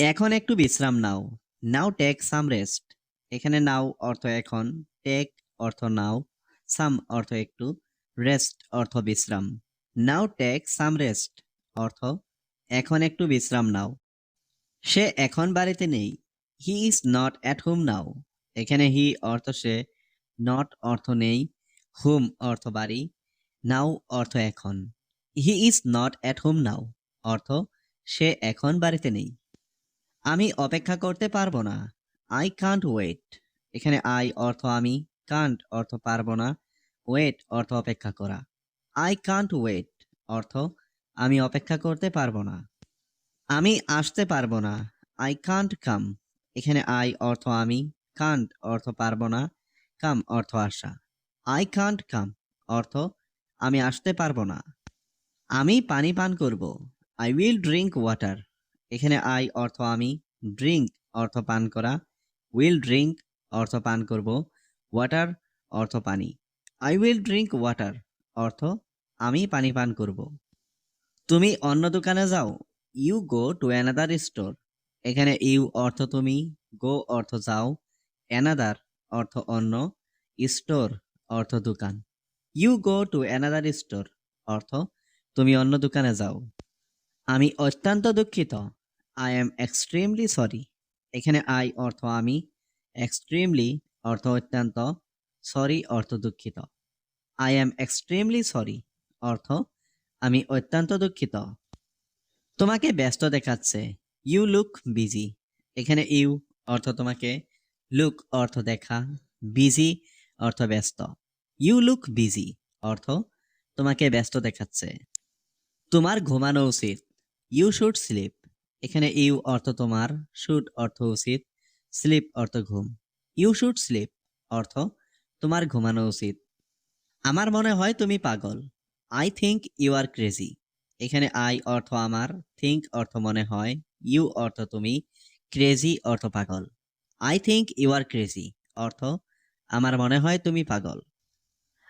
এখন একটু বিশ্রাম নাও। নাও টেক সাম রেস্ট। এখানে নাও অর্থ এখন, টেক অর্থ নাও, সাম অর্থ একটু, রেস্ট অর্থ বিশ্রাম। নাও টেক সাম রেস্ট অর্থ এখন একটু বিশ্রাম নাও। সে এখন বাড়িতে নেই। He is not at home now. এখানে হি অর্থ সে, নট অর্থ নেই, হোম অর্থ বাড়ি, নাও অর্থ এখন। He is not at home now অর্থ সে এখন বাড়িতে নেই। আমি অপেক্ষা করতে পারবো না। I can't wait. এখানে আই অর্থ আমি, কান্ট অর্থ পারবো না, ওয়েট অর্থ অপেক্ষা করা। আই কান্ট ওয়েট অর্থ আমি অপেক্ষা করতে পারবো না। আমি আসতে পারবো না। I can't come. এখানে আই অর্থ আমি, কান্ট অর্থ পারবো না, কাম অর্থ আসা। আই কান্ট কাম অর্থ আমি আসতে পারবো না। আমি পানি পান করব। I will drink water. এখানে আই অর্থ আমি, ড্রিঙ্ক অর্থ পান করা, উইল ড্রিঙ্ক অর্থ পান করব, ওয়াটার অর্থ পানি। আই উইল ড্রিঙ্ক ওয়াটার অর্থ আমি পানি পান করব। তুমি অন্য দোকানে যাও। You go to another store. এখানে ইউ অর্থ তুমি, গো অর্থ যাও, অ্যানাদার অর্থ অন্য, স্টোর অর্থ দোকান। You go to another store অর্থ তুমি অন্য দোকানে যাও। আমি অত্যন্ত দুঃখিত। I am extremely sorry. এখানে আই অর্থ আমি, এক্সট্রিমলি অর্থ অত্যন্ত, সরি অর্থ দুঃখিত। আই এম এক্সট্রিমলি সরি অর্থ আমি অত্যন্ত দুঃখিত। তোমাকে ব্যস্ত দেখাচ্ছে। You look busy. এখানে ইউ অর্থ তোমাকে, লুক অর্থ দেখা, বিজি অর্থ ব্যস্ত। ইউ লুক বিজি অর্থ তোমাকে ব্যস্ত দেখাচ্ছে। তোমার ঘুমানো উচিত। You should sleep. এখানে ইউ অর্থ তোমার, শুড অর্থ উচিত, স্লিপ অর্থ ঘুম। ইউ শুড স্লিপ অর্থ তোমার ঘুমানো উচিত। আমার মনে হয় তুমি পাগল। I think you are crazy. এখানে আই অর্থ আমার, থিঙ্ক অর্থ মনে হয়, ইউ অর্থ তুমি, ক্রেজি অর্থ পাগল। I think you are crazy অর্থ আমার মনে হয় তুমি পাগল।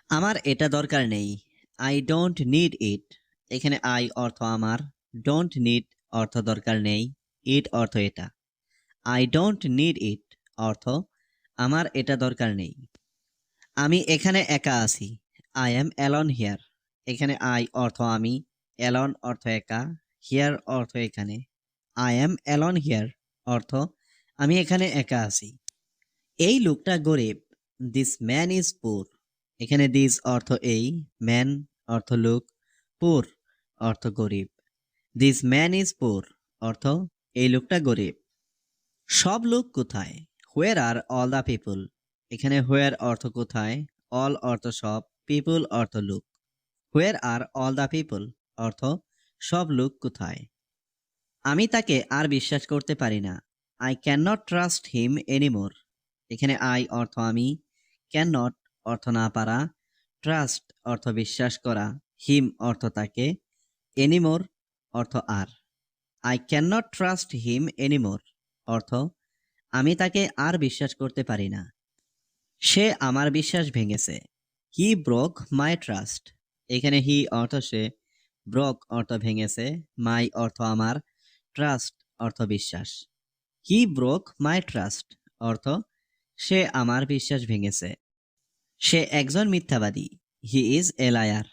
আমার এটা দরকার নেই। I don't need it. এখানে আই অর্থ আমার, ডোন্ট নিড অর্থ দরকার নেই, ইট অর্থ এটা। আই ডোন্ট নিড ইট অর্থ আমার এটা দরকার নেই। আমি এখানে একা আছি। I am alone here. এখানে আই অর্থ আমি, অ্যালন অর্থ একা, হিয়ার অর্থ এখানে। আই অ্যাম অ্যালন হিয়ার অর্থ আমি এখানে একা আছি। এই লোকটা গরিব। দিস ম্যান ইজ পুর। এখানে দিস অর্থ এই, ম্যান অর্থ লোক, পুর অর্থ গরিব। দিস ম্যান ইজ পুর অর্থ এই লোকটা গরিব। সব লোক কোথায়? হোয়ার আর অল দ্য পিপল। এখানে হোয়ার অর্থ কোথায়, অল অর্থ সব, পিপল অর্থ লোক। হোয়ার আর অল দ্য পিপল অর্থ সব লোক কোথায়। আমি তাকে আর বিশ্বাস করতে পারি না। I can not trust him anymore. এখানে আই অর্থ আমি, ক্যান নট অর্থ না পারা, ট্রাস্ট অর্থ বিশ্বাস করা, হিম অর্থ তাকে, এনিমোর অর্থ আর। I can not trust him anymore অর্থ আমি তাকে আর বিশ্বাস করতে পারি না। সে আমার বিশ্বাস ভেঙেছে। হি ব্রোক মাই ট্রাস্ট। এখানে হি অর্থ সে, ব্রোক অর্থ ভেঙেছে, মাই অর্থ আমার, ট্রাস্ট অর্থ বিশ্বাস। হি ব্রোক মাই ট্রাস্ট অর্থ সে আমার বিশ্বাস ভেঙেছে। সে একজন মিথ্যাবাদী। He is a liar.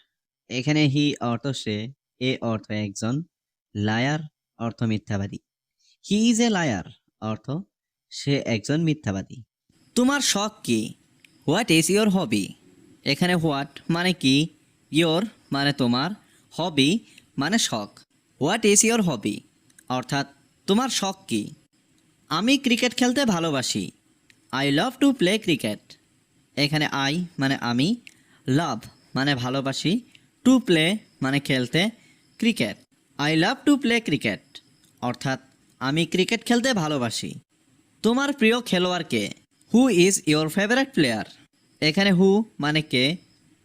এখানে হি অর্থ সে, এ অর্থ একজন, লায়ার অর্থ মিথ্যাবাদী। হি ইজ এ লায়ার অর্থ সে একজন মিথ্যাবাদী। তোমার শখ কি? What is your hobby. এখানে হোয়াট মানে কি, ইয়োর মানে তোমার, হবি মানে শখ। হোয়াট ইজ ইয়োর হবি অর্থাৎ তোমার শখ কি। আমি ক্রিকেট খেলতে ভালোবাসি। I love to play cricket. এখানে আই মানে আমি, লাভ মানে ভালোবাসি, টু প্লে মানে খেলতে, cricket. I love to play cricket অর্থাৎ আমি ক্রিকেট খেলতে ভালোবাসি। তোমার প্রিয় খেলোয়াড় কে? Who is your favourite player. এখানে হু মানে কে,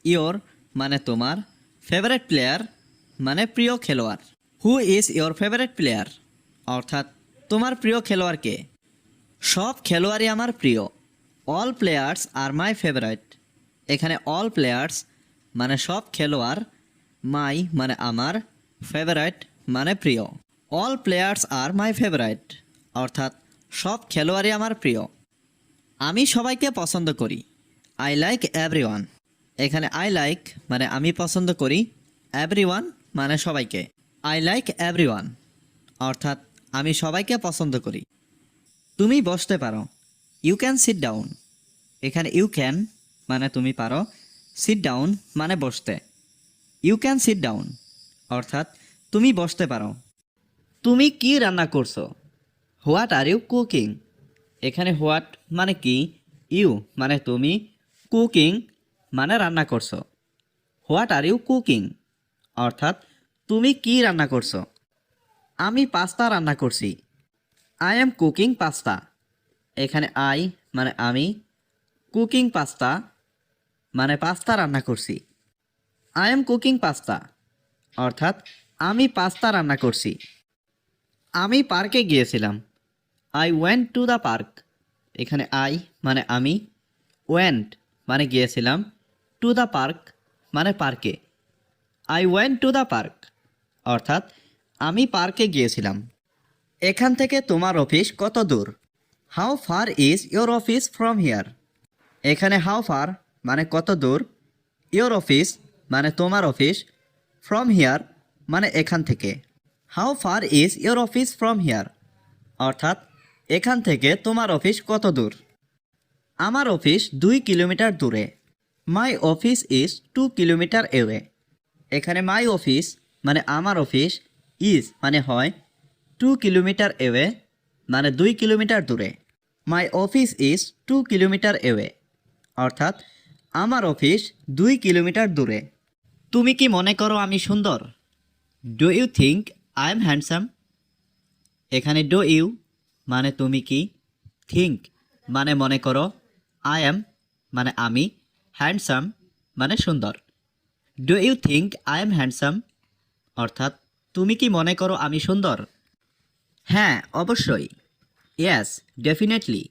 ইয়োর মানে তোমার, ফেভারিট প্লেয়ার মানে প্রিয় খেলোয়াড়। Who is your favourite player অর্থাৎ তোমার প্রিয় খেলোয়াড় কে? সব খেলোয়াড়ই আমার প্রিয়। All players are my favourite. এখানে অল প্লেয়ার্স মানে সব খেলোয়াড়, মাই মানে আমার, ফেভারিট মানে প্রিয়। All players are my favourite অর্থাৎ সব খেলোয়াড়ই আমার প্রিয়। আমি সবাইকে পছন্দ করি। I like everyone. এখানে আই লাইক মানে আমি পছন্দ করি, এভরিওয়ান মানে সবাইকে। আই লাইক এভরিওয়ান অর্থাৎ আমি সবাইকে পছন্দ করি। তুমি বসতে পারো। You can sit down. এখানে ইউ ক্যান মানে তুমি পারো, সিট ডাউন মানে বসতে। ইউ ক্যান সিট ডাউন অর্থাৎ তুমি বসতে পারো। তুমি কি রান্না করছো? What are you cooking. এখানে হোয়াট মানে কি, ইউ মানে তুমি, কুকিং মানে রান্না করছো। হোয়াট আর ইউ কুকিং অর্থাৎ তুমি কি রান্না করছো? আমি পাস্তা রান্না করছি। I am cooking pasta. এখানে আই মানে আমি, কুকিং পাস্তা মানে পাস্তা রান্না করছি। আই এম কুকিং পাস্তা অর্থাৎ আমি পাস্তা রান্না করছি। আমি পার্কে গিয়েছিলাম। I went to the park. এখানে আই মানে আমি, ওয়েন্ট মানে গিয়েছিলাম, টু দ্য পার্ক মানে পার্কে। I went to the park অর্থাৎ আমি পার্কে গিয়েছিলাম। এখান থেকে তোমার অফিস কত দূর? How far is your office from here. এখানে হাউ ফার মানে কত দূর, ইয়োর অফিস মানে তোমার অফিস, ফ্রম হিয়ার মানে এখান থেকে। How far is your office from here অর্থাৎ এখান থেকে তোমার অফিস কত দূর? আমার অফিস 2 কিলোমিটার দূরে। My office is 2 kilometre away. এখানে মাই অফিস মানে আমার অফিস, ইজ মানে হয়, 2 কিলোমিটার এওয়ে মানে 2 কিলোমিটার দূরে। My office is 2 kilometre away অর্থাৎ আমার অফিস 2 কিলোমিটার দূরে। তুমি কি মনে করো আমি সুন্দর? Do you think I am handsome. এখানে ডু ইউ মানে তুমি কি, থিঙ্ক মানে মনে করো, আই এম মানে আমি, হ্যান্ডসাম মানে সুন্দর। Do you think I am handsome অর্থাৎ তুমি কি মনে করো আমি সুন্দর? হ্যাঁ অবশ্যই। Yes definitely.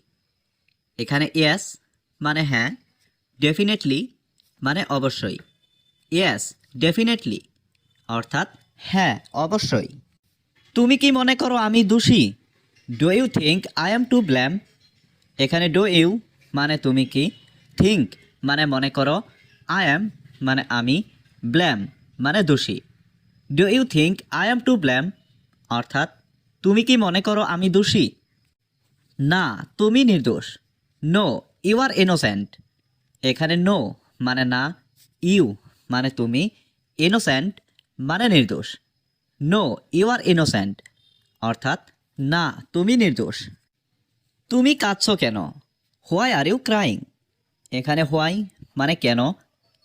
এখানে ইয়েস মানে হ্যাঁ, ডেফিনেটলি মানে অবশ্যই। ইয়েস ডেফিনেটলি অর্থাৎ হ্যাঁ অবশ্যই। তুমি কি মনে করো আমি দোষী? Do you think I am to blame. এখানে ডু ইউ মানে তুমি কি, থিঙ্ক মানে মনে করো, আই এম মানে আমি, ব্লেম মানে দোষী। Do you think I am to blame অর্থাৎ তুমি কি মনে করো আমি দোষী? না তুমি নির্দোষ। No you are innocent. এখানে নো মানে না, ইউ মানে তুমি, ইনোসেন্ট মানে নির্দোষ। নো ইউ আর ইনোসেন্ট অর্থাৎ না তুমি নির্দোষ। তুমি কাঁদছো কেন? Why are you crying. এখানে হোয়াই মানে কেন,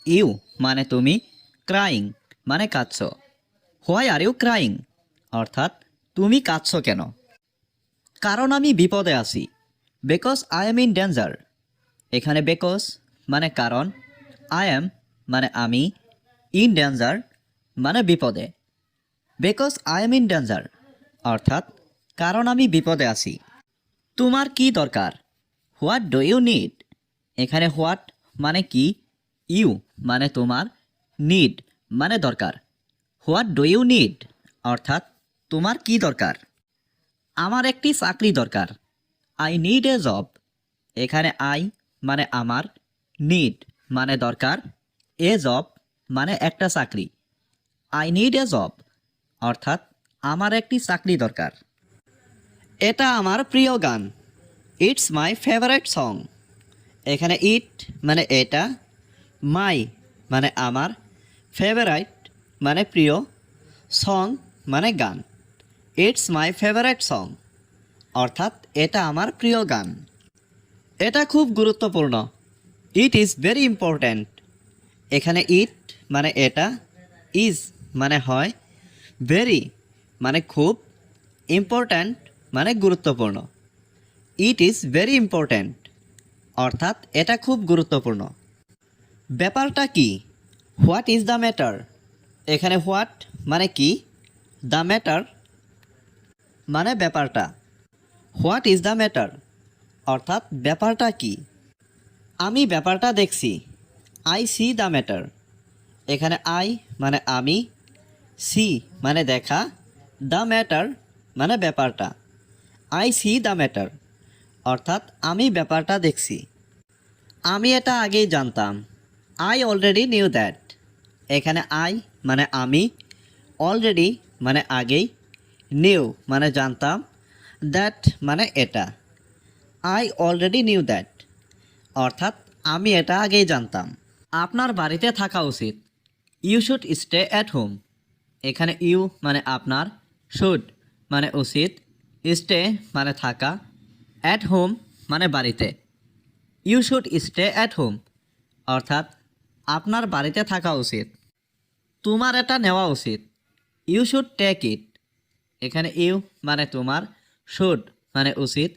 ইউ মানে তুমি, ক্রাইং মানে কাঁদছো। হোয়াই আর ইউ ক্রাইং অর্থাৎ তুমি কাঁদছো কেন? কারণ আমি বিপদে আছি। Because I am in danger. এখানে বিকজ মানে কারণ, আই এম মানে আমি, ইন ডেঞ্জার মানে বিপদে। Because I am in danger অর্থাৎ কারণ আমি বিপদে আছি। তোমার কি দরকার? What do you need. এখানে হোয়াট মানে কি, ইউ মানে তোমার, নিড মানে দরকার। হোয়াট ডু ইউ নিড অর্থাৎ তোমার কি দরকার? আমার একটি চাকরি দরকার। I need a job. এখানে আই মানে আমার, নিড মানে দরকার, এ জব মানে একটা চাকরি। আই নিড এ জব অর্থাৎ আমার একটি চাকরি দরকার। এটা আমার প্রিয় গান। It's my favourite song. এখানে ইট মানে এটা, মাই মানে আমার, ফেভারাইট মানে প্রিয়, সং মানে গান। ইটস মাই ফেভারিট সং অর্থাৎ এটা আমার প্রিয় গান। এটা খুব গুরুত্বপূর্ণ। It is very important. এখানে ইট মানে এটা, ইজ মানে হয়, ভেরি মানে খুব, ইম্পর্ট্যান্ট মানে গুরুত্বপূর্ণ। ইট ইজ ভেরি ইম্পর্ট্যান্ট অর্থাৎ এটা খুব গুরুত্বপূর্ণ। ব্যাপারটা কি? What is the matter. এখানে হোয়াট মানে কি, দ্য ম্যাটার মানে ব্যাপারটা। হোয়াট ইজ দ্য ম্যাটার অর্থাৎ ব্যাপারটা কি? আমি ব্যাপারটা দেখছি। I C the matter. এখানে আই মানে আমি, সি মানে দেখা, দ্য ম্যাটার মানে ব্যাপারটা। আই সি দ্য ম্যাটার, অর্থাৎ আমি ব্যাপারটা দেখছি। আমি এটা আগেই জানতাম। I already knew that. এখানে আই মানে আমি, অলরেডি মানে আগেই, নিউ মানে জানতাম, দ্যাট মানে এটা। আই অলরেডি নিউ দ্যাট, অর্থাৎ আমি এটা আগেই জানতাম। আপনার বাড়িতে থাকা উচিত। You should stay at home. এখানে ইউ মানে আপনার, শুড মানে উচিত, স্টে মানে থাকা, অ্যাট হোম মানে বাড়িতে। You should stay at home, অর্থাৎ আপনার বাড়িতে থাকা উচিত। তোমার এটা নেওয়া উচিত। You should take it. এখানে ইউ মানে তোমার, শুড মানে উচিত,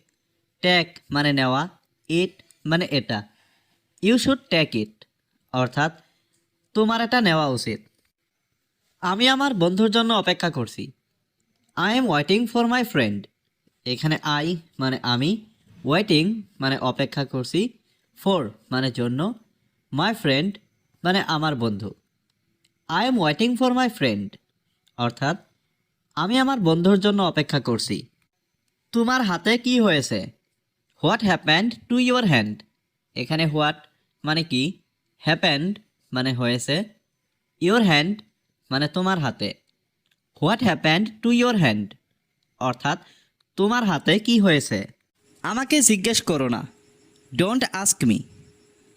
টেক মানে নেওয়া, ইট মানে এটা। ইউ শুড টেক ইট, অর্থাৎ তোমার এটা নেওয়া উচিত। আমি আমার বন্ধুর জন্য অপেক্ষা করছি। I am waiting for my friend. এখানে আই মানে আমি, ওয়েটিং মানে অপেক্ষা করছি, ফর মানে জন্য, মাই ফ্রেন্ড মানে আমার বন্ধু। I am waiting for my friend, অর্থাৎ আমি আমার বন্ধুর জন্য অপেক্ষা করছি। তোমার হাতে কি হয়েছে? What happened to your hand. এখানে হোয়াট মানে কি, হ্যাপেন্ড মানে হয়েছে, ইয়োর হ্যান্ড মানে তোমার হাতে। What happened to your hand, অর্থাৎ তোমার হাতে কি হয়েছে? আমাকে জিজ্ঞেস করো না। Don't ask me.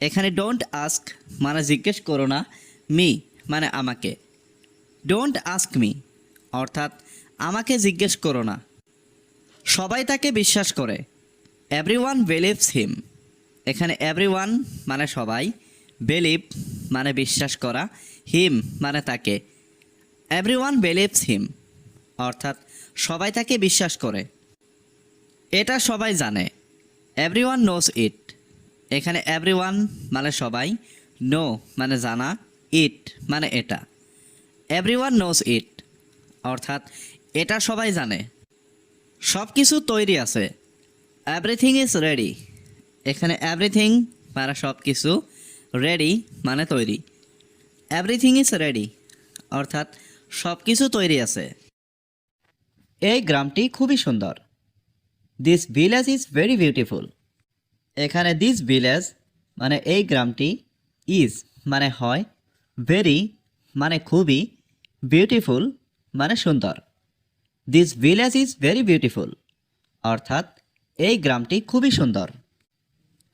এখানে ডোন্ট আস্ক মানে জিজ্ঞেস করো না, মি মানে আমাকে। ডোন্ট আস্ক মি, অর্থাৎ আমাকে জিজ্ঞেস করো না। সবাই তাকে বিশ্বাস করে। এভরিওয়ান বিলিভস হিম। এখানে এভরিওয়ান মানে সবাই, বিলিভ মানে বিশ্বাস করা, হিম মানে তাকে। এভরিওয়ান বিলিভস হিম, অর্থাৎ সবাই তাকে বিশ্বাস করে। এটা সবাই জানে। Everyone knows it. এখানে এভরিওয়ান মানে সবাই, নো মানে জানা, ইট মানে এটা। এভরিওয়ান নোজ ইট, অর্থাৎ এটা সবাই জানে। সব কিছু তৈরি আছে। Everything is ready. এখানে এভরিথিং মানে সব কিছু, রেডি মানে তৈরি। এভরিথিং ইজ রেডি, অর্থাৎ সব কিছু তৈরি আছে। এই গ্রামটি খুবই সুন্দর। This village is very beautiful. এখানে দিস ভিলেজ মানে এই গ্রামটি, ইজ মানে হয়, ভেরি মানে খুবই, বিউটিফুল মানে সুন্দর। This village is very beautiful, অর্থাৎ এই গ্রামটি খুবই সুন্দর।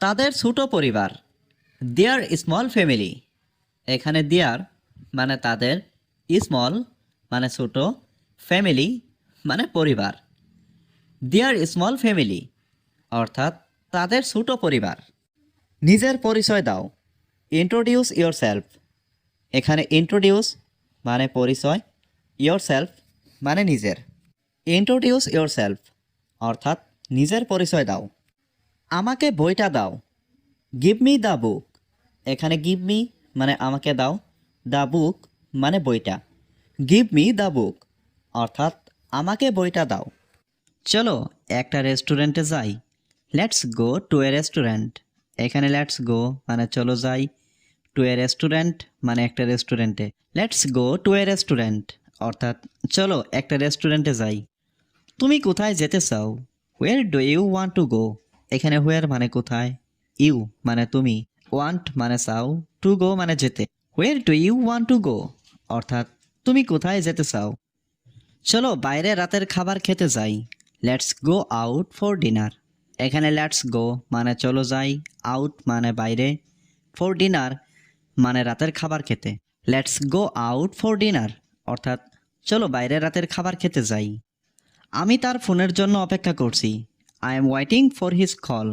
তাদের ছোট পরিবার, দেয়ার স্মল ফ্যামিলি। এখানে দেয়ার মানে তাদের, স্মল মানে ছোট, ফ্যামিলি মানে পরিবার। দেয়ার স্মল ফ্যামিলি, অর্থাৎ তাদের ছোট পরিবার। নিজের পরিচয় দাও। Introduce your self. এখানে ইন্ট্রোডিউস মানে পরিচয়, ইয়োর সেলফ মানে নিজের। ইন্ট্রোডিউস ইয়োর সেলফ, অর্থাৎ নিজের পরিচয় দাও। আমাকে বইটা দাও। Give me the book. এখানে গিভ মি মানে আমাকে দাও, দ্য বুক মানে বইটা। গিভ মি দ্য বুক, অর্থাৎ আমাকে বইটা দাও। চলো একটা রেস্টুরেন্টে যাই। Let's go to a restaurant. এখানে লেটস গো মানে চলো যাই, টু এ রেস্টুরেন্ট মানে একটা রেস্টুরেন্টে। Let's go to a restaurant, অর্থাৎ চলো একটা রেস্টুরেন্টে যাই। তুমি কোথায় যেতে চাও? Where do you want to go. এখানে হোয়ার মানে কোথায়, ইউ মানে তুমি, ওয়ান্ট মানে চাও, টু গো মানে যেতে। Where do you want to go, অর্থাৎ তুমি কোথায় যেতে চাও। চলো বাইরে রাতের খাবার খেতে যাই। Let's go out for dinner. এখানে লেটস গো মানে চলো যাই, আউট মানে বাইরে, ফর ডিনার মানে রাতের খাবার খেতে। Let's go out for dinner, অর্থাৎ চলো বাইরে রাতের খাবার খেতে যাই। আমি তার ফোনের জন্য অপেক্ষা করছি। I am waiting for his call.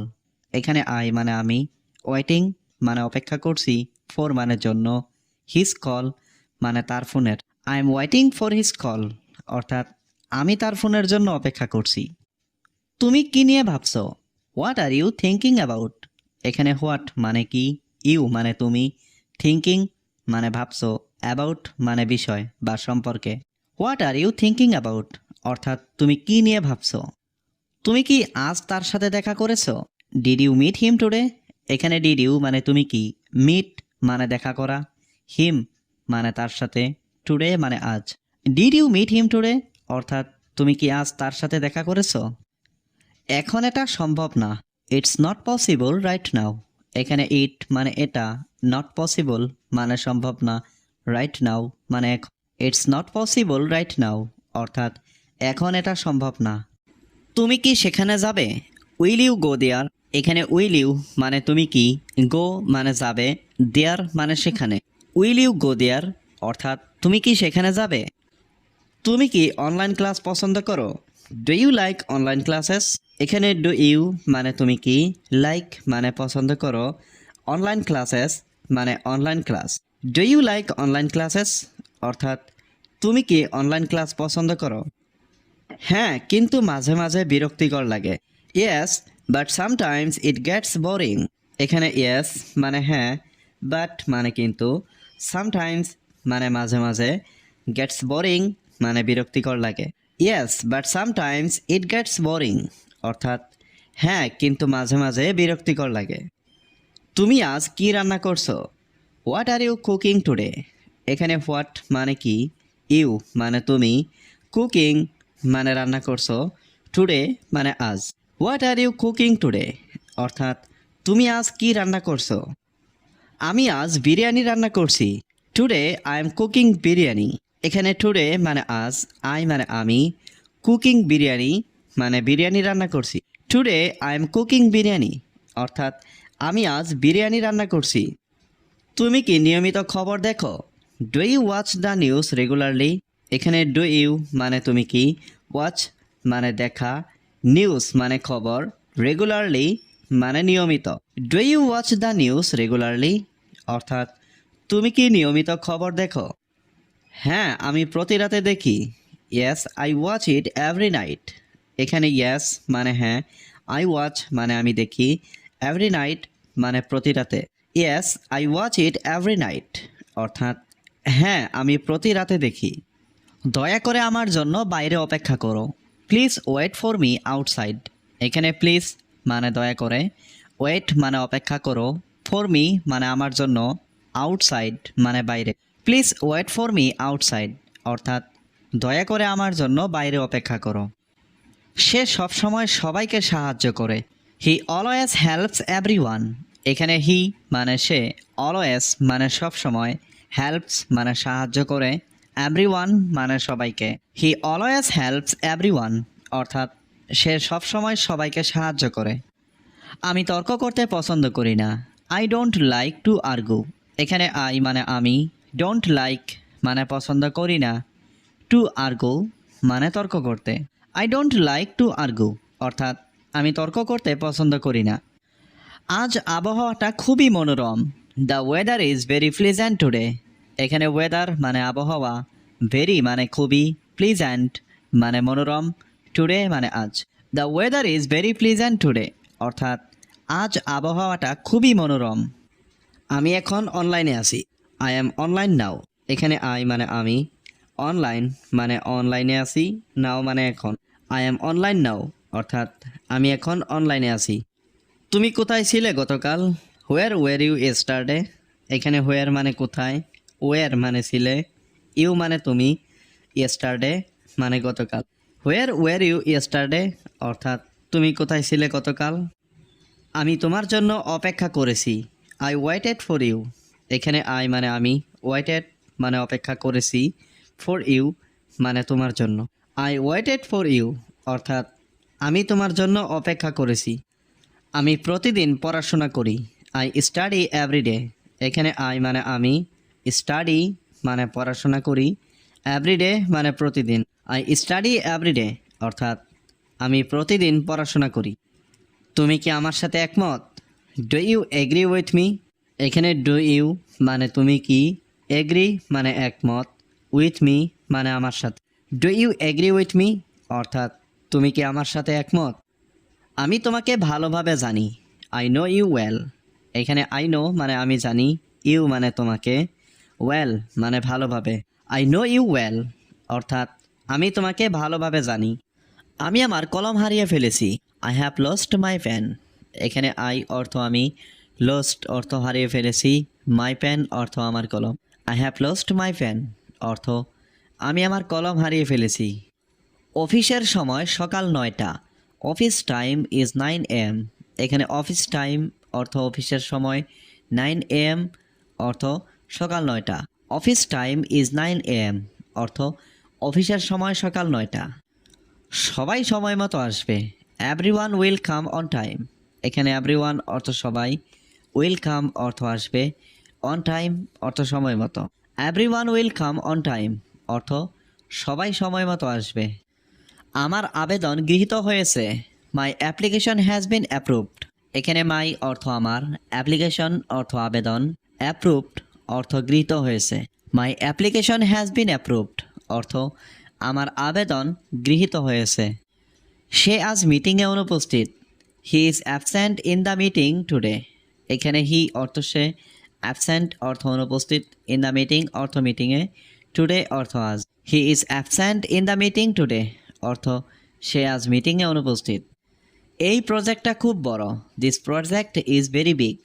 এখানে আই মানে আমি, ওয়েটিং মানে অপেক্ষা করছি, ফর মানে জন্য, হিজ কল মানে তার ফোনের। I am waiting for his call, অর্থাৎ আমি তার ফোনের জন্য অপেক্ষা করছি। তুমি কি নিয়ে ভাবছো? What are you thinking about. এখানে হোয়াট মানে কি, ইউ মানে তুমি, থিঙ্কিং মানে ভাবছো, অ্যাবাউট মানে বিষয় বা সম্পর্কে। What are you thinking about, অর্থাৎ তুমি কি নিয়ে ভাবছো। তুমি কি আজ তার সাথে দেখা করেছো? Did you meet him today. এখানে ডিড ইউ মানে তুমি কি, মিট মানে দেখা করা, হিম মানে তার সাথে, টুডে মানে আজ। Did you meet him today, অর্থাৎ তুমি কি আজ তার সাথে দেখা করেছো। এখন এটা সম্ভব না। It's not possible right now. এখানে ইট মানে এটা, নট পসিবল মানে সম্ভব না, রাইট নাও মানে এখন। It's not possible right now অর্থাৎ এখন এটা সম্ভব না। তুমি কি সেখানে যাবে? উইল ইউ গো দেয়ার? এখানে উইল ইউ মানে তুমি কি, গো মানে যাবে, দেয়ার মানে সেখানে। উইল ইউ গো দেয়ার অর্থাৎ তুমি কি সেখানে যাবে? তুমি কি অনলাইন ক্লাস পছন্দ করো? Do you like online classes? এখানে ডু ইউ মানে তুমি কি, লাইক মানে পছন্দ করো, অনলাইন ক্লাসেস মানে online class. Do you like online classes অর্থাৎ তুমি কি অনলাইন ক্লাস পছন্দ করো? হ্যাঁ, কিন্তু মাঝে মাঝে বিরক্তিকর লাগে। Yes but sometimes it gets boring. এখানে ইয়েস মানে হ্যাঁ, বাট মানে কিন্তু, সামটাইমস মানে মাঝে মাঝে, গেটস বোরিং মানে বিরক্তিকর লাগে। Yes but sometimes it gets boring অর্থাৎ হ্যাঁ, কিন্তু মাঝে মাঝে বিরক্তিকর লাগে। তুমি আজ কি রান্না করছো? What are you cooking today? এখানে হোয়াট মানে কি, ইউ মানে তুমি, কুকিং মানে রান্না করছো, টুডে মানে আজ। What are you cooking today অর্থাৎ তুমি আজ কি রান্না করছো? আমি আজ বিরিয়ানি রান্না করছি। Today I am cooking biryani. এখানে টুডে মানে আজ, আই মানে আমি, কুকিং বিরিয়ানি মানে বিরিয়ানি রান্না করছি। Today I am cooking biryani অর্থাৎ আমি আজ বিরিয়ানি রান্না করছি। তুমি কি নিয়মিত খবর দেখো? Do you watch the news regularly? এখানে ডু ইউ মানে তুমি কি, ওয়াচ মানে দেখা, নিউজ মানে খবর, রেগুলারলি মানে নিয়মিত। Do you watch the news regularly অর্থাৎ তুমি কি নিয়মিত খবর দেখো? হ্যাঁ, আমি প্রতি রাতে দেখি। Yes I watch it every night. এখানে ইয়েস মানে হ্যাঁ, আই ওয়াচ মানে আমি দেখি, এভরি নাইট মানে প্রতি রাতে। Yes I watch it every night অর্থাৎ হ্যাঁ, আমি প্রতি রাতে দেখি। দয়া করে আমার জন্য বাইরে অপেক্ষা করো। Please wait for me outside. এখানে প্লিজ মানে দয়া করে, ওয়েট মানে অপেক্ষা করো, ফর মি মানে আমার জন্য, আউটসাইড মানে বাইরে। Please wait for me outside অর্থাৎ দয়া করে আমার জন্য বাইরে অপেক্ষা করো। সে সবসময় সবাইকে সাহায্য করে। He always helps everyone. এখানে হি মানে সে, অলওয়েজ মানে সবসময়, হেল্পস মানে সাহায্য করে, এভরিওয়ান মানে সবাইকে। হি অলওয়েজ হেল্পস এভরিওয়ান অর্থাৎ সে সবসময় সবাইকে সাহায্য করে। আমি তর্ক করতে পছন্দ করি না। I don't like to argue. এখানে আই মানে আমি, ডোন্ট লাইক মানে পছন্দ করি না, টু আর্গু মানে তর্ক করতে। I don't like to argue অর্থাৎ আমি তর্ক করতে পছন্দ করি না। আজ আবহাওয়াটা খুবই মনোরম। The weather is very pleasant today. এখানে ওয়েদার মানে আবহাওয়া, ভেরি মানে খুবই, প্লিজেন্ট মানে মনোরম, টুডে মানে আজ। The weather is very pleasant today অর্থাৎ আজ আবহাওয়াটা খুবই মনোরম। আমি এখন অনলাইনে আছি। আই অ্যাম অনলাইন নাও। এখানে আই মানে আমি, অনলাইন মানে অনলাইনে আছি, নাও মানে এখন। আই অ্যাম অনলাইন নাও অর্থাৎ আমি এখন অনলাইনে আছি। তুমি কোথায় ছিলে গতকাল? Where were you yesterday? এখানে হোয়ার মানে কোথায়, ওয়ার মানে ছিলে, ইউ মানে তুমি, ইয়েস্টারডে মানে গতকাল। হোয়ার ওয়ার ইউ ইয়েস্টারডে অর্থাৎ তুমি কোথায় ছিলে গতকাল? আমি তোমার জন্য অপেক্ষা করেছি। I waited for you. এখানে আই মানে আমি, ওয়েটেড মানে অপেক্ষা করেছি, ফর ইউ মানে তোমার জন্য। আই ওয়েটেড ফর ইউ অর্থাৎ আমি তোমার জন্য অপেক্ষা করেছি। আমি প্রতিদিন পড়াশোনা করি। I study every day. এখানে আই মানে আমি, স্টাডি মানে পড়াশোনা করি, এভরিডে মানে প্রতিদিন। আই স্টাডি এভরিডে অর্থাৎ আমি প্রতিদিন পড়াশোনা করি। তুমি কি আমার সাথে একমত? Do you agree with me? এখানে ডু ইউ মানে তুমি কি, এগ্রি মানে একমত, উইথ মি মানে আমার সাথে। Do you agree with me অর্থাৎ তুমি কি আমার সাথে একমত? আমি তোমাকে ভালোভাবে জানি। I know you well. এখানে আই নো মানে আমি জানি, ইউ মানে তোমাকে, ওয়েল মানে ভালোভাবে। আই নো ইউ ওয়েল অর্থাৎ আমি তোমাকে ভালোভাবে জানি। আমি আমার কলম হারিয়ে ফেলেছি। I have lost my pen. এখানে আই অর্থ আমি, লস্ট অর্থ হারিয়ে ফেলেছি, মাই পেন অর্থ আমার কলম। I have lost my pen অর্থ আমি আমার কলম হারিয়ে ফেলেছি। অফিসের সময় সকাল 9টা। Office time is 9 AM। এখানে অফিস টাইম অর্থ অফিসের সময়, 9 AM অর্থ সকাল 9টা। অফিস টাইম ইজ 9 AM অর্থ অফিসের সময় সকাল 9টা। সবাই সময় মতো আসবে। Everyone will come on time. এখানে এভরিওয়ান অর্থ সবাই, উইল কাম অর্থ আসবে, অন টাইম অর্থ সময় মতো। Everyone will come on time অর্থ সবাই সময় মতো আসবে। আমার আবেদন গৃহীত হয়েছে। My application has been approved. এখানে মাই অর্থ আমার, অ্যাপ্লিকেশন অর্থ আবেদন, অ্যাপ্রুভড অর্থ গৃহীত হয়েছে। My application has been approved অর্থ আমার আবেদন গৃহীত হয়েছে। সে আজ মিটিংয়ে অনুপস্থিত। He is absent in the meeting today. এখানে হি অর্থ সে, অ্যাবসেন্ট অর্থ অনুপস্থিত, ইন দ্য মিটিং অর্থ মিটিংয়ে, টুডে অর্থ আজ। He is absent in the meeting today অর্থ সে আজ মিটিংয়ে অনুপস্থিত। এই প্রজেক্টটা খুব বড়। This project is very big.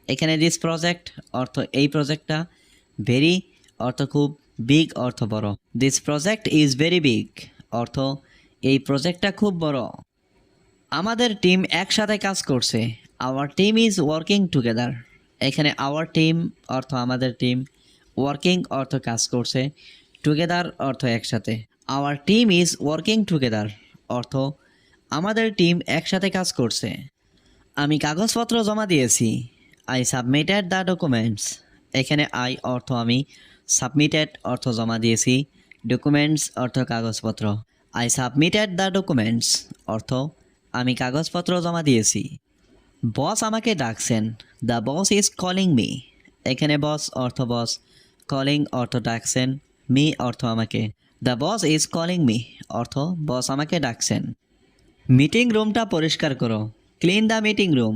এখানে দিস প্রজেক্ট অর্থ এই প্রজেক্টটা, ভেরি অর্থ খুব, বিগ অর্থ বড়। This project is very big অর্থ এই প্রজেক্টটা খুব বড়। আমাদের টিম একসাথে কাজ করছে। Our team is working together. এখানে আওয়ার টিম অর্থ আমাদের টিম, ওয়ার্কিং অর্থ কাজ করছে, টুগেদার অর্থ একসাথে। Our team is working together অর্থ আমাদের টিম একসাথে কাজ করছে। আমি কাগজপত্র জমা দিয়েছি। I submitted the documents. এখানে আই অর্থ আমি, সাবমিটেড অর্থ জমা দিয়েছি, ডকুমেন্টস অর্থ কাগজপত্র। আই সাবমিটেড দ্য ডকুমেন্টস অর্থ আমি কাগজপত্র জমা দিয়েছি। বস আমাকে ডাকছেন। The boss is calling me. এখানে বস অর্থ বস, কলিং অর্থ ডাকছেন, মি অর্থ আমাকে। The boss is calling me অর্থ বস আমাকে ডাকছেন। মিটিং রুমটা পরিষ্কার করো। Clean the meeting room.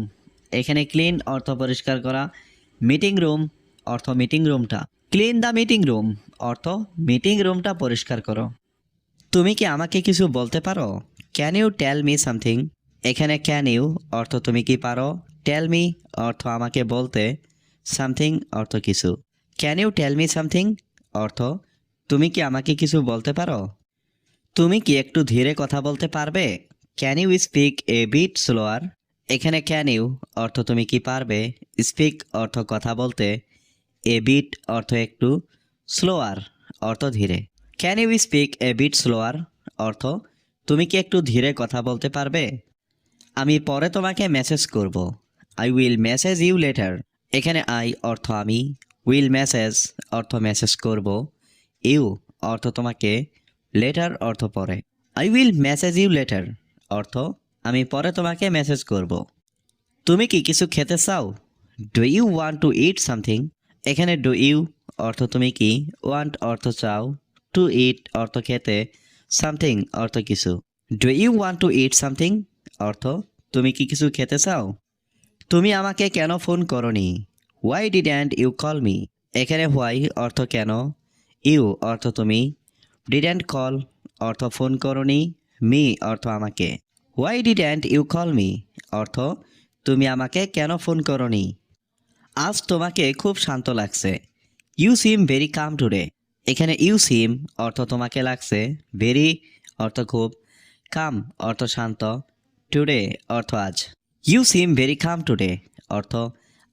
এখানে ক্লিন অর্থ পরিষ্কার করা, মিটিং রুম অর্থ মিটিং রুমটা। ক্লিন দ্য মিটিং রুম অর্থ মিটিং রুমটা পরিষ্কার করো। তুমি কি আমাকে কিছু বলতে পারো? Can you tell me something. এখানে ক্যান ইউ অর্থ তুমি কি পারো, টেল মি অর্থ আমাকে বলতে, সামথিং অর্থ কিছু। Can you tell me something অর্থ তুমি কি আমাকে কিছু বলতে পারো? তুমি কি একটু ধীরে কথা বলতে পারবে? Can you speak a bit slower. এখানে ক্যান ইউ অর্থ তুমি কি পারবে, স্পিক অর্থ কথা বলতে, এ বিট অর্থ একটু, স্লোয়ার অর্থ ধীরে। Can you speak a bit slower অর্থ তুমি কি একটু ধীরে কথা বলতে পারবে? আমি পরে তোমাকে মেসেজ করব। I will message you later. এখানে আই অর্থ আমি, উইল মেসেজ অর্থ মেসেজ করব, ইউ অর্থ তোমাকে, লেটার অর্থ পরে। I will message you later অর্থ আমি পরে তোমাকে মেসেজ করব। তুমি কি কিছু খেতে চাও? Do you want to eat something. এখানে ডু ইউ অর্থ তুমি কি, ওয়ান্ট অর্থ চাও, টু ইট অর্থ খেতে, সামথিং অর্থ কিছু। Do you want to eat something অর্থ তুমি কি কিছু খেতে চাও? তুমি আমাকে কেন ফোন করনি? Why didn't you call me. এখানে হোয়াই অর্থ কেন, ইউ অর্থ তুমি, ডিডন্ট কল অর্থ ফোন করনি, মি অর্থ আমাকে। Why didn't you call me অর্থ তুমি আমাকে কেন ফোন করনি? আজ তোমাকে খুব শান্ত লাগছে। You seem very calm today. এখানে ইউ সিম অর্থ তোমাকে লাগছে, ভেরি অর্থ খুব, কাম অর্থ শান্ত, টুডে অর্থ আজ। You seem very calm today অর্থ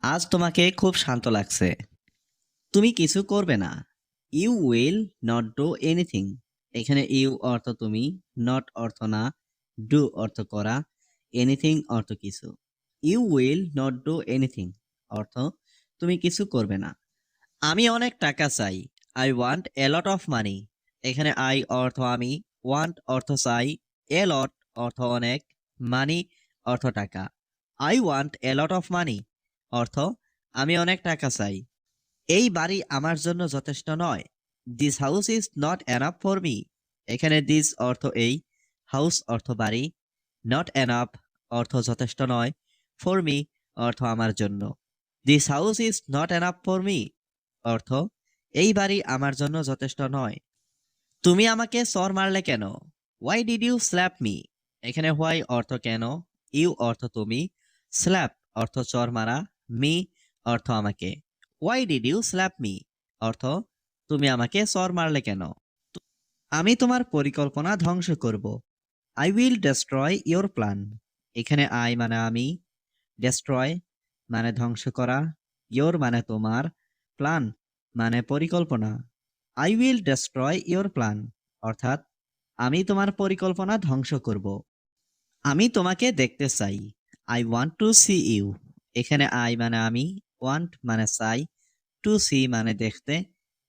আজ তোমাকে খুব শান্ত লাগছে। তুমি কিছু করবে না। You will not do anything. এখানে ইউ অর্থ তুমি, নট অর্থ না, ডু অর্থ করা, এনিথিং অর্থ কিছু। You will not do anything অর্থ তুমি কিছু করবে না। আমি অনেক টাকা চাই। I want a lot of money. এখানে আই অর্থ আমি, ওয়ান্ট অর্থ চাই, এ লট অর্থ অনেক, মানি অর্থ টাকা। I want a lot of মানি অর্থ আমি অনেক টাকা চাই। এই বাড়ি আমার জন্য যথেষ্ট নয়। This house is not enough for me. এখানে দিস অর্থ এই, হাউস অর্থ বাড়ি, নট এনাফ অর্থ যথেষ্ট নয়, ফর মি অর্থ আমার জন্য। This house is not enough for me অর্থ এই বাড়ি আমার জন্য যথেষ্ট নয়। তুমি আমাকে চর মারলে কেন? Why did you slap me. এখানে হোয়াই অর্থ কেন, ইউ অর্থ তুমি, স্ল্যাপ অর্থ চর মারা, মি অর্থ আমাকে। Why did you slap me অর্থ তুমি আমাকে চর মারলে কেন? আমি তোমার পরিকল্পনা ধ্বংস করব। I will destroy your plan. এখানে আই মানে আমি, ডেস্ট্রয় মানে ধ্বংস করা, ইয়োর মানে তোমার, প্ল্যান মানে পরিকল্পনা। I will destroy your plan অর্থাৎ আমি তোমার পরিকল্পনা ধ্বংস করব। আমি তোমাকে দেখতে চাই। I want to see you. এখানে আই মানে আমি, ওয়ান্ট মানে চাই, টু সি মানে দেখতে,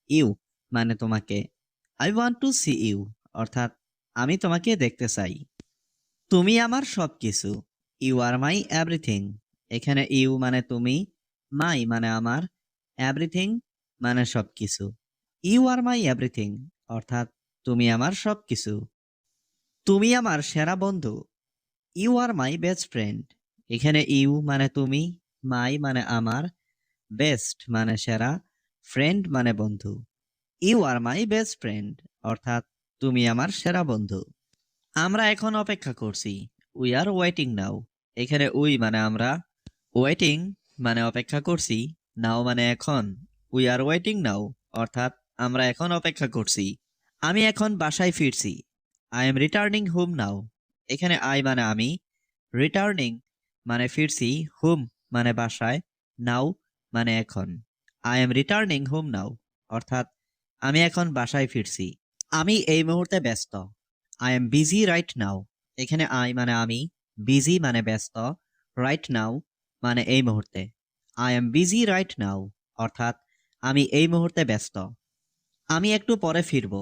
ইউ মানে তোমাকে। I want to see you অর্থাৎ আমি তোমাকে দেখতে চাই। তুমি আমার সবকিছু। You are my everything. এখানে ইউ মানে তুমি, মাই মানে আমার, এভরিথিং মানে সবকিছু। ইউ আর মাই এভরিথিং অর্থাৎ তুমি আমার সবকিছু। তুমি আমার সেরা বন্ধু। You are my best friend. এখানে ইউ মানে তুমি, মাই মানে আমার, বেস্ট মানে সেরা, ফ্রেন্ড মানে বন্ধু। You are my best friend অর্থাৎ তুমি আমার সেরা বন্ধু। আমরা এখন অপেক্ষা করছি। We are waiting now. এখানে উই মানে আমরা, ওয়েটিং মানে অপেক্ষা করছি, নাও মানে এখন। উই আর ওয়েটিং নাও অর্থাৎ আমরা এখন অপেক্ষা করছি। আমি এখন বাসায় ফিরছি। I am returning home now. এখানে আই মানে আমি, রিটার্নিং মানে ফিরছি, হোম মানে বাসায়, নাও মানে এখন। I M returning home now অর্থাৎ আমি এখন বাসায় ফিরছি। আমি এই মুহূর্তে ব্যস্ত। I am busy right now. এখানে আই মানে আমি, বিজি মানে ব্যস্ত, রাইট নাও মানে এই মুহূর্তে। I am busy right now অর্থাৎ আমি এই মুহূর্তে ব্যস্ত। আমি একটু পরে ফিরব।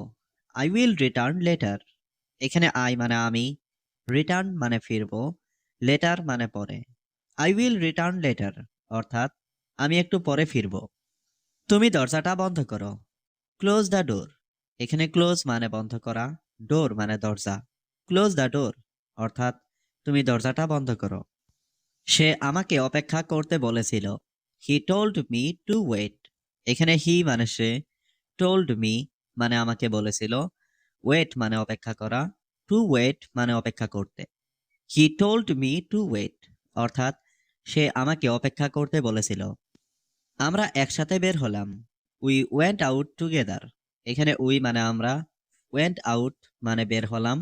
I will return letter. এখানে আই মানে আমি, রিটার্ন মানে ফিরব, লেটার মানে পরে। আই উইল রিটার্ন লেটার অর্থাৎ আমি একটু পরে ফিরব। তুমি দরজাটা বন্ধ করো। Close the door. এখানে ক্লোজ মানে বন্ধ করা, ডোর মানে দরজা। ক্লোজ দ্য ডোর অর্থাৎ তুমি দরজাটা বন্ধ করো। সে আমাকে অপেক্ষা করতে বলেছিল। He told me to wait. এখানে হি মানে সে, টোল্ড মি মানে আমাকে বলেছিল, ওয়েট মানে অপেক্ষা করা, টু ওয়েট মানে অপেক্ষা করতে। He told me to wait অর্থাৎ সে আমাকে অপেক্ষা করতে বলেছিল। আমরা একসাথে বের হলাম। We went out together. এখানে উই মানে আমরা, ওয়েন্ট আউট মানে বের হলাম,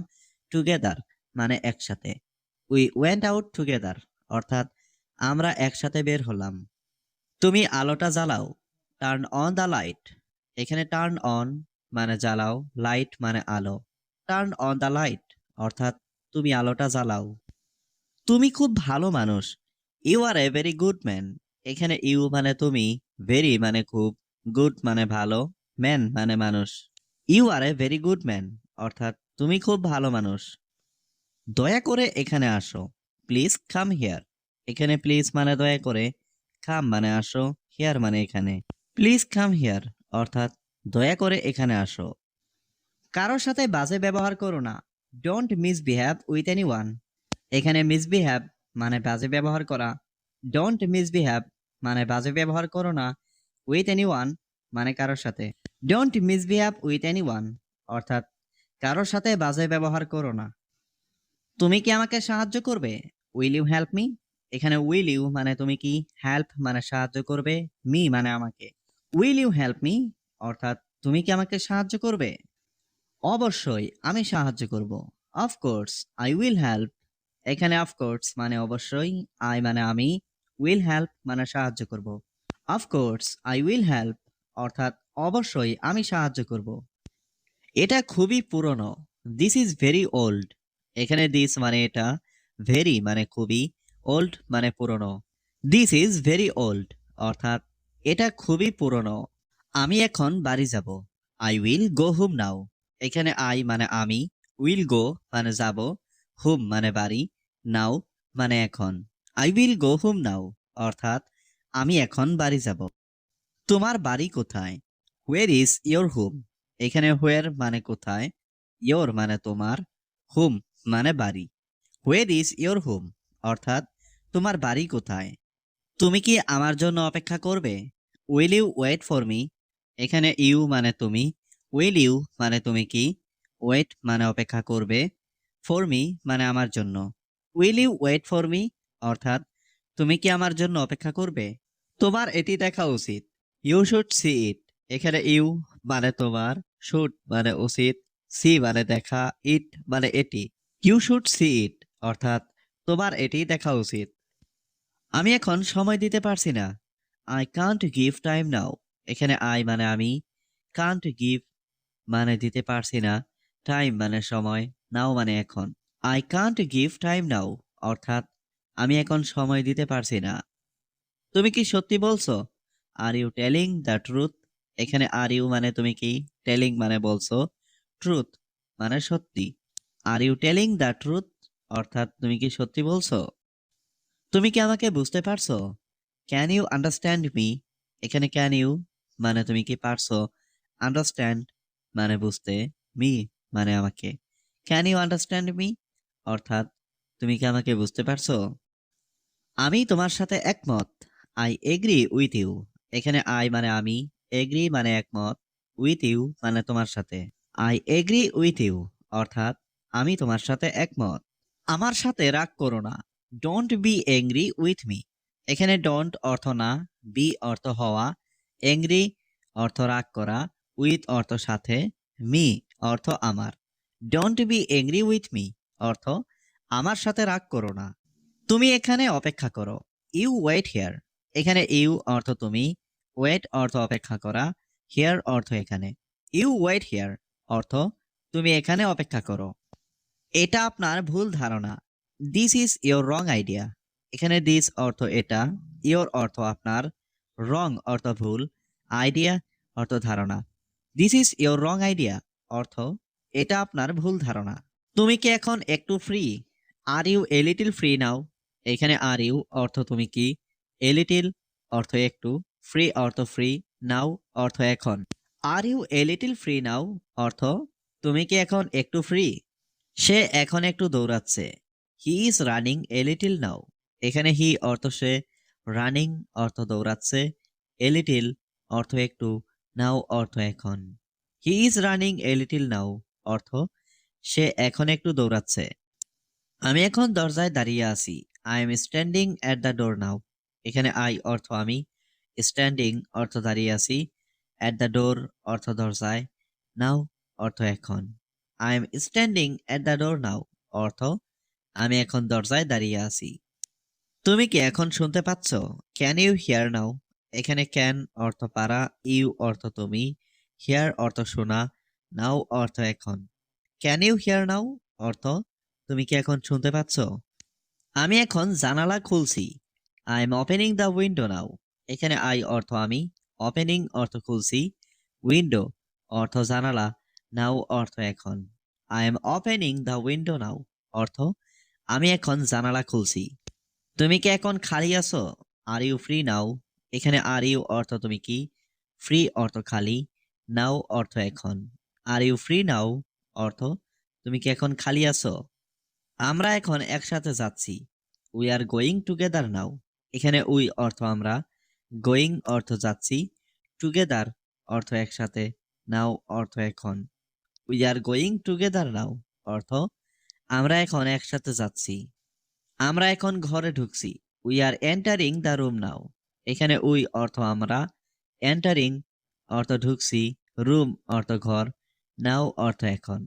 টুগেদার মানে একসাথে। উই ওয়েন্ট আউট টুগেদার অর্থাৎ আমরা একসাথে বের হলাম। তুমি আলোটা জ্বালাও। Turn on the light. এখানে টার্ন অন মানে জ্বালাও, লাইট মানে আলো। টার্ন অন দ্য লাইট অর্থাৎ তুমি আলোটা জ্বালাও। তুমি খুব ভালো মানুষ। You are a very good man. এখানে ইউ মানে তুমি, ভেরি মানে খুব, গুড মানে ভালো, ম্যান মানে মানুষ। You are a very good man অর্থাৎ তুমি খুব ভালো মানুষ। দয়া করে এখানে আসো। Please come here. এখানে প্লিজ মানে দয়া করে, কাম মানে আসো, হিয়ার মানে এখানে। প্লিজ কাম হিয়ার অর্থাৎ দয়া করে এখানে আসো। কারোর সাথে বাজে ব্যবহার করো না। Don't misbehave with anyone. এখানে মিসবিহেভ মানে বাজে ব্যবহার করা, ডোন্ট মিসবিহেভ মানে বাজে ব্যবহার করো না, উইথ এনিওয়ান মানে কারোর সাথে। ডোন্ট মিসবিহেভ উইথ এনিওয়ান অর্থাৎ কারোর সাথে বাজে ব্যবহার করো না। তুমি কি আমাকে সাহায্য করবে? Will you help me. এখানে উইল ইউ মানে তুমি কি, হেল্প মানে সাহায্য করবে, মি মানে আমাকে। উইল ইউ হেল্প মি অর্থাৎ তুমি কি আমাকে সাহায্য করবে? অবশ্যই আমি সাহায্য করব। Of course I will help. এখানে অফকোর্স মানে অবশ্যই, আই মানে আমি, উইল হেল্প মানে সাহায্য করব। অফকোর্স আই উইল হেল্প অর্থাৎ অবশ্যই আমি সাহায্য করব। এটা খুবই পুরনো। This is very old. এখানে দিস মানে এটা, ভেরি মানে খুবই, ওল্ড মানে পুরনো। দিস ইজ ভেরি ওল্ড অর্থাৎ এটা খুবই পুরনো। আমি এখন বাড়ি যাব। I will go home now. এখানে আই মানে আমি, উইল গো মানে যাব, হোম মানে বাড়ি, নাও মানে এখন। I will go home now অর্থাৎ আমি এখন বাড়ি যাব। তোমার বাড়ি কোথায়? Where is your home. এখানে হোয়ার মানে কোথায়, ইয়োর মানে তোমার, হোম মানে বাড়ি। হোয়ার ইজ ইয়োর হোম অর্থাৎ তোমার বাড়ি কোথায়? তুমি কি আমার জন্য অপেক্ষা করবে? Will you wait for me. এখানে ইউ মানে তুমি, উইল ইউ মানে তুমি কি, ওয়েট মানে অপেক্ষা করবে, ফর মি মানে আমার জন্য। Will you wait for me অর্থাৎ তুমি কি আমার জন্য অপেক্ষা করবে? তোমার এটি দেখা উচিত। ইউ শুড সি ইট। এখানে ইউ মানে তোমার, শুড মানে উচিত, সি মানে দেখা, ইট মানে এটি। ইউ শুড সি ইট, অর্থাৎ তোমার এটি দেখা উচিত। আমি এখন সময় দিতে পারছি না। আই কান্ট গিভ টাইম নাও। এখানে আই মানে আমি, কান্ট গিভ মানে দিতে পারছি না, টাইম মানে সময়, নাও মানে এখন। আই কান্ট গিভ টাইম নাও, অর্থাৎ আমি এখন সময় দিতে পারছি না। তুমি কি সত্যি বলছো? Are you telling the truth. এখানে আর ইউ মানে তুমি কি, টেলিং মানে বলছো, ট্রুথ মানে সত্যি। Are you telling the truth, অর্থাৎ তুমি কি সত্যি বলছো? তুমি কি আমাকে বুঝতে পারছো? Can you understand me. এখানে ক্যান ইউ মানে তুমি কি পারছো, আন্ডারস্ট্যান্ড মানে বুঝতে, মি মানে আমাকে। ক্যান ইউ আন্ডারস্ট্যান্ড মি, অর্থাৎ তুমি কি আমাকে বুঝতে পারছো? আমি তোমার সাথে একমত। I agree with you. এখানে আই মানে আমি, এগ্রি মানে একমত, উইথ ইউ মানে তোমার সাথে। আই এগ্রি উইথ ইউ, অর্থাৎ আমি তোমার সাথে একমত। আমার সাথে রাগ করো না। Don't be angry with me. এখানে ডোন্ট অর্থ না, বি অর্থ হওয়া, এংরি অর্থ রাগ করা, উইথ অর্থ সাথে, মি অর্থ আমার। Don't be angry with me অর্থ আমার সাথে রাগ করো না। তুমি এখানে অপেক্ষা করো। You wait here. এখানে ইউ অর্থ তুমি, ওয়েট অর্থ অপেক্ষা করা, হিয়ার অর্থ এখানে। ইউ ওয়েট হিয়ার অর্থ তুমি এখানে অপেক্ষা করো। এটা আপনার ভুল ধারণা। This is your wrong idea. এখানে দিস অর্থ এটা, ইয়োর অর্থ আপনার, রং অর্থ ভুল, আইডিয়া অর্থ ধারণা। This is your wrong idea অর্থ এটা আপনার ভুল ধারণা। তুমি কি এখন একটু free? Are you a little free now. এখানে আর ইউ অর্থ তুমি কি, এ লিটিল অর্থ একটু, ফ্রি অর্থ ফ্রি, নাও অর্থ এখন। Are you a little free now অর্থ তুমি কি এখন একটু ফ্রি? সে এখন একটু দৌড়াচ্ছে। He is running a little now. এখানে হি অর্থ সে, রানিং অর্থ দৌড়াচ্ছে, এ লিটিল অর্থ একটু, নাও অর্থ এখন। He is running a little now অর্থ সে এখন একটু দৌড়াচ্ছে। আমি এখন দরজায় দাঁড়িয়ে আছি। I am standing at the door now. এখানে আই অর্থ আমি, স্ট্যান্ডিং অর্থ দাঁড়িয়ে আছি, অ্যাট দ্য ডোর অর্থ দরজায়, নাও অর্থ এখন। I am standing at the door now অর্থ আমি এখন দরজায় দাঁড়িয়ে আছি। তুমি কি এখন শুনতে পাচ্ছ? Can you hear now. এখানে ক্যান অর্থ পারা, ইউ অর্থ তুমি, হিয়ার অর্থ শোনা, নাও অর্থ এখন। ক্যান ইউ হিয়ার নাও অর্থ তুমি কি এখন শুনতে পাচ্ছ? আমি এখন জানালা খুলছি। I am opening the window now. এখানে আই অর্থ আমি, ওপেনিং অর্থ খুলছি, উইন্ডো অর্থ জানালা, নাও অর্থ এখন। I am opening the window now অর্থ আমি এখন জানালা খুলছি। তুমি কি এখন খালি আছো? Are you free now. এখানে আর ইউ অর্থ তুমি কি, ফ্রি অর্থ খালি, নাও অর্থ এখন। আর ইউ ফ্রি নাও অর্থ তুমি কি এখন খালি আছো? আমরা এখন একসাথে যাচ্ছি। উই আর গোয়িং টুগেদার নাও। এখানে উই অর্থ আমরা, গোয়িং অর্থ যাচ্ছি, টুগেদার অর্থ একসাথে, নাও অর্থ এখন। We are going together now অর্থ আমরা এখন একসাথে যাচ্ছি। আমরা এখন ঘরে ঢুকছি। We are entering the room now. এখানে উই অর্থ আমরা, এন্টারিং অর্থ ঢুকছি, রুম অর্থ ঘর, নাও অর্থ এখন।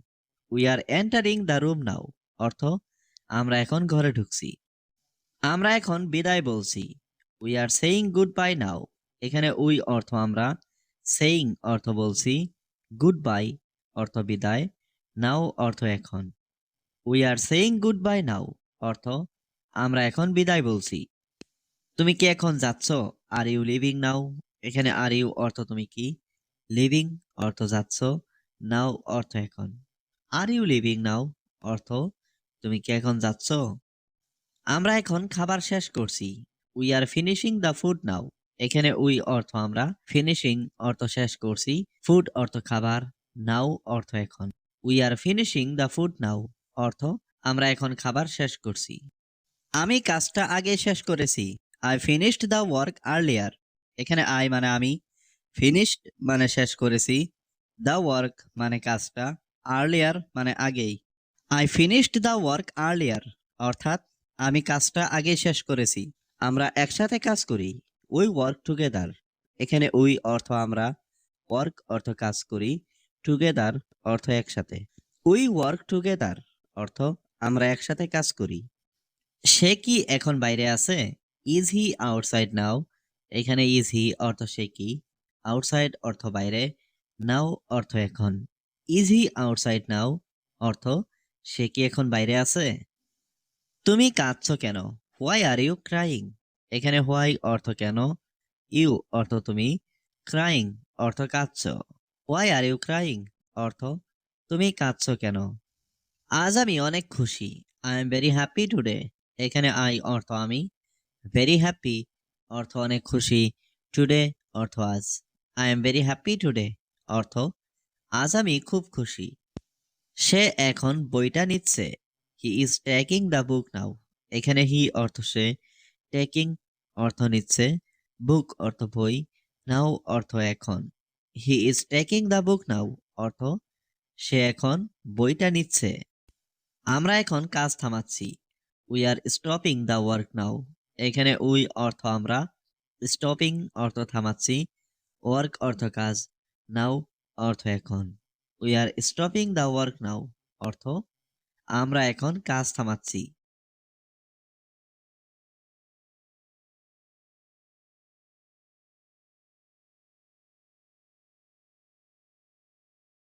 We are entering the room now অর্থ আমরা এখন ঘরে ঢুকছি। আমরা এখন বিদায় বলছি। We are saying goodbye now. এখানে উই অর্থ আমরা, সেইং অর্থ বলছি, গুড বাই অর্থ বিদায়, নাও অর্থ এখন। We are saying goodbye now অর্থ আমরা এখন বিদায় বলছি। তুমি কি এখন যাচ্ছ? Are you leaving now. এখানে আর ইউ অর্থ তুমি কি, লিভিং অর্থ যাচ্ছ, নাও অর্থ এখন। আর ইউ লিভিং নাও অর্থ তুমি কি এখন যাচ্ছ? আমরা এখন খাবার শেষ করছি। We are finishing the food now. এখানে উই অর্থ আমরা, ফিনিশিং অর্থ শেষ করছি, ফুড অর্থ খাবার, নাও অর্থ এখন। We are finishing the food now অর্থ আমরা এখন খাবার শেষ করছি। আমি কাজটা আগে শেষ করেছি। I finished the work earlier. এখানে আই মানে আমি, ফিনিশড মানে শেষ করেছি, দ্য ওয়ার্ক মানে কাজটা, আর্লিয়ার মানে আগেই। I finished the work earlier অর্থাৎ আমি কাজটা আগে শেষ করেছি। আমরা একসাথে কাজ করি। We work together. এখানে উই অর্থ আমরা, ওয়ার্ক অর্থ কাজ করি, টুগেদার অর্থ একসাথে। উই ওয়ার্ক টুগেদার অর্থ আমরা একসাথে কাজ করি। সে কি এখন বাইরে আছে? ইজ হি আউটসাইড নাও? এখানে ইজ হি অর্থ সে কি, আউটসাইড অর্থ বাইরে, নাও অর্থ এখন। ইজ হি আউটসাইড নাও অর্থ সে কি এখন বাইরে আছে? তুমি কাঁদছো কেন? Why are you crying? এখানে হোয়াই অর্থ কেন, ইউ অর্থ তুমি, ক্রাইং অর্থ কাঁদছো। হোয়াই আর ইউ ক্রাইং অর্থ তুমি কাঁদছো কেন? আজ আমি অনেক খুশি। I am very happy today. এখানে আই অর্থ আমি, ভেরি হ্যাপি অর্থ অনেক খুশি, টুডে অর্থ আজ। I am very happy today অর্থ আজ আমি খুব খুশি। সে এখন বইটা নিচ্ছে। He is taking the book now. এখানে হি অর্থ সে, টেকিং অর্থ নিচ্ছে, বুক অর্থ বই, নাও অর্থ এখন। He is taking the book now অর্থ সে এখন বইটা নিচ্ছে। আমরা এখন কাজ থামাচ্ছি। We are stopping the work now. এখানে উই অর্থ আমরা, স্টপিং অর্থ থামাচ্ছি, ওয়ার্ক অর্থ কাজ, নাও অর্থ এখন। We are stopping the work নাও অর্থ আমরা এখন কাজ থামাচ্ছি।